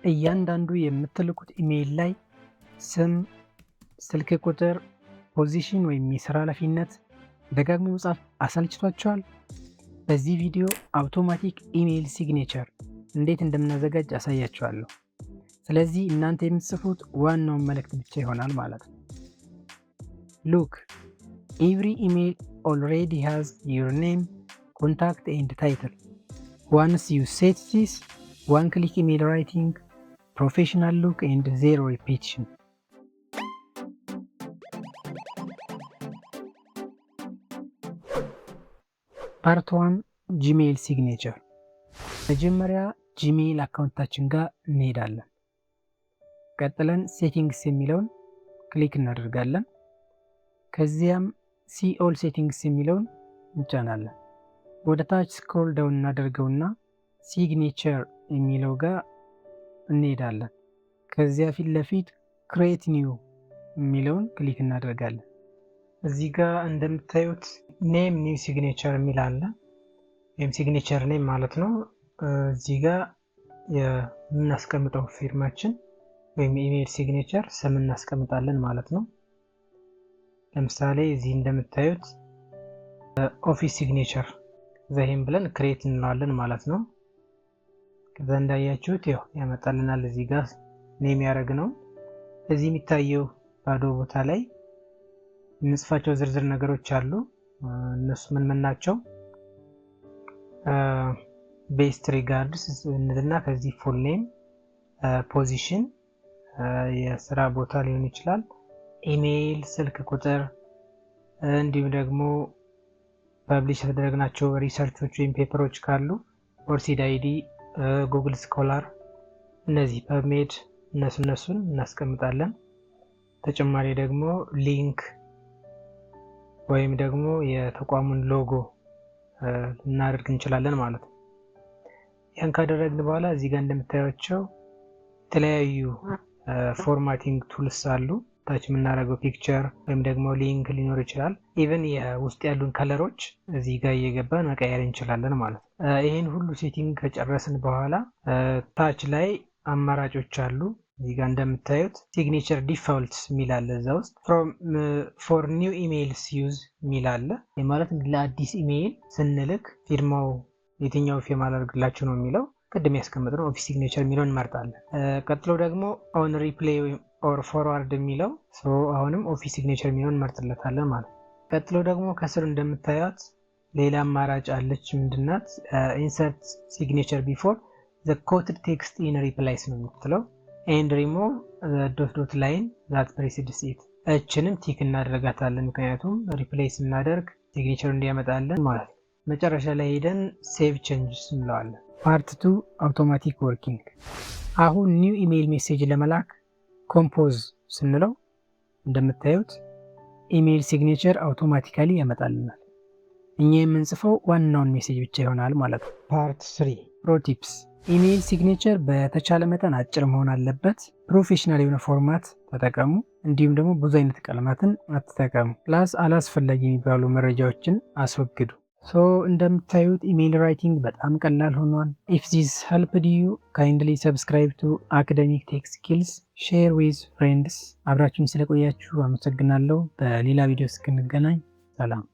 እያንዳንዱ የምትልኩት ኢሜይል ላይ ስም፣ ስልክ ቁጥር፣ ፖዚሽን ወይም የስራ ኃላፊነት ደጋግሞ መጻፍ አሰልችቷቸዋል? በዚህ ቪዲዮ አውቶማቲክ ኢሜይል ሲግኔቸር እንዴት እንደምናዘጋጅ አሳያችኋለሁ። ስለዚህ እናንተ የምትጽፉት ዋናውን መልእክት ብቻ ይሆናል ማለት ነው። ሉክ ኤቭሪ ኢሜይል ኦልሬዲ ሃዝ ዩር ኔም፣ ኮንታክት ኤንድ ታይትል። ዋንስ ዩ ሴት ዚስ ዋን ክሊክ ኢሜይል ራይቲንግ ፕሮፌሽናል ሉክ ኤንድ ዜሮ ሪፒቲሽን። ፓርት 1 ጂሜይል ሲግኔቸር። መጀመሪያ ጂሜይል አካውንታችን ጋር እንሄዳለን። ቀጥለን ሴቲንግስ የሚለውን ክሊክ እናደርጋለን። ከዚያም ሲ ኦል ሴቲንግስ የሚለውን እንጫናለን። ወደ ታች ስክሮል ዳውን እናደርገውና ሲግኔቸር የሚለው ጋር እንሄዳለን። ከዚያ ፊት ለፊት ክሬት ኒው የሚለውን ክሊክ እናደርጋለን። እዚህ ጋር እንደምታዩት ኔም ኒው ሲግኔቸር የሚል አለ። ወይም ሲግኔቸር ኔም ማለት ነው። እዚህ ጋር የምናስቀምጠው ፊርማችን ወይም ኢሜይል ሲግኔቸር ስም እናስቀምጣለን ማለት ነው። ለምሳሌ እዚህ እንደምታዩት ኦፊስ ሲግኔቸር ዘይም ብለን ክሬት እንለዋለን ማለት ነው። ከዛ እንዳያችሁት ያው ያመጣልናል። እዚህ ጋር ኔም ያደረግ ነው። እዚህ የሚታየው ባዶ ቦታ ላይ የምንጽፋቸው ዝርዝር ነገሮች አሉ። እነሱ ምን ምን ናቸው? ቤስት ሪጋርድስ እና ከዚህ ፉል ኔም፣ ፖዚሽን የስራ ቦታ ሊሆን ይችላል፣ ኢሜይል፣ ስልክ ቁጥር እንዲሁም ደግሞ ፐብሊሽ ያደረግናቸው ሪሰርቾች ወይም ፔፐሮች ካሉ ኦርሲድ አይዲ፣ ጉግል ስኮላር፣ እነዚህ ፐብሜድ እነሱን እናስቀምጣለን። ተጨማሪ ደግሞ ሊንክ ወይም ደግሞ የተቋሙን ሎጎ ልናደርግ እንችላለን ማለት ነው። ያን ካደረግን በኋላ እዚህ ጋር እንደምታዩቸው የተለያዩ ፎርማቲንግ ቱልስ አሉ። ታች የምናደርገው ፒክቸር ወይም ደግሞ ሊንክ ሊኖር ይችላል። ኢቨን የውስጥ ያሉን ከለሮች እዚህ ጋር እየገባን መቀየር እንችላለን ማለት ነው። ይህን ሁሉ ሴቲንግ ከጨረስን በኋላ ታች ላይ አማራጮች አሉ። እዚህ ጋር እንደምታዩት ሲግኔቸር ዲፋልትስ የሚል አለ። እዛ ውስጥ ፎር ኒው ኢሜይልስ ዩዝ የሚል አለ። ማለት ለአዲስ ኢሜይል ስንልክ ፊርማው የትኛው ፊርማ ላደርግላችሁ ነው የሚለው ቅድም ያስቀመጥነው ኦፊስ ሲግኔቸር የሚለውን እንመርጣለን። ቀጥሎ ደግሞ ኦን ሪፕሌይ ኦር ፎርዋርድ የሚለው አሁንም ኦፊስ ሲግኔቸር የሚለውን እንመርጥለታለን ማለት ነው። ቀጥሎ ደግሞ ከስር እንደምታዩት ሌላ አማራጭ አለች። ምንድናት? ኢንሰርት ሲግኔቸር ቢፎር ዘ ኮትድ ቴክስት ኢን ሪፕላይስ ነው የምትለው ኤንድ ሪሙቭ ዶት ላይን ዛት ፕሬሲድስ ኢት። እችንም ቲክ እናደርጋታለን፣ ምክንያቱም ሪፕሌስ እናደርግ ሲግኔቸር እንዲያመጣለን ማለት ነው። መጨረሻ ላይ ሄደን ሴቭ ቼንጅስ እንለዋለን። ፓርት 2 አውቶማቲክ ወርኪንግ። አሁን ኒው ኢሜይል ሜሴጅ ለመላክ ኮምፖዝ ስንለው እንደምታዩት ኢሜይል ሲግኔቸር አውቶማቲካሊ ያመጣልናል። እኛ የምንጽፈው ዋናውን ሜሴጅ ብቻ ይሆናል ማለት ነው። ፓርት 3 ፕሮ ቲፕስ። ኢሜይል ሲግኔቸር በተቻለ መጠን አጭር መሆን አለበት። ፕሮፌሽናል የሆነ ፎርማት ተጠቀሙ። እንዲሁም ደግሞ ብዙ አይነት ቀለማትን አትጠቀሙ። ፕላስ አላስፈላጊ የሚባሉ መረጃዎችን አስወግዱ። እንደምታዩት ኢሜይል ራይቲንግ በጣም ቀላል ሆኗል። ኢፍ ዚስ ሄልፕድ ዩ ካይንድሊ ሰብስክራይብ ቱ አካዳሚክ ቴክ ስኪልስ ሼር ዊዝ ፍሬንድስ። አብራችሁኝ ስለቆያችሁ አመሰግናለሁ። በሌላ ቪዲዮ እስክንገናኝ ሰላም።